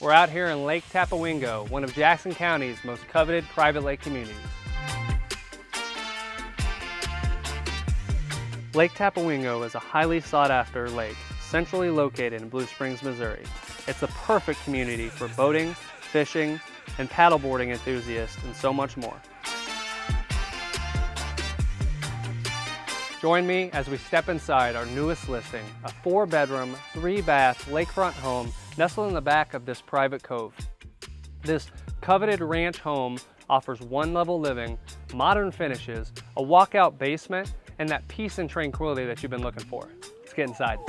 We're out here in Lake Tapawingo, one of Jackson County's most coveted private lake communities. Lake Tapawingo is a highly sought after lake, centrally located in Blue Springs, Missouri. It's a perfect community for boating, fishing, and paddleboarding enthusiasts, and so much more. Join me as we step inside our newest listing, a 4-bedroom, 3-bath lakefront home nestled in the back of this private cove. This coveted ranch home offers one-level living, modern finishes, a walkout basement, and that peace and tranquility that you've been looking for. Let's get inside.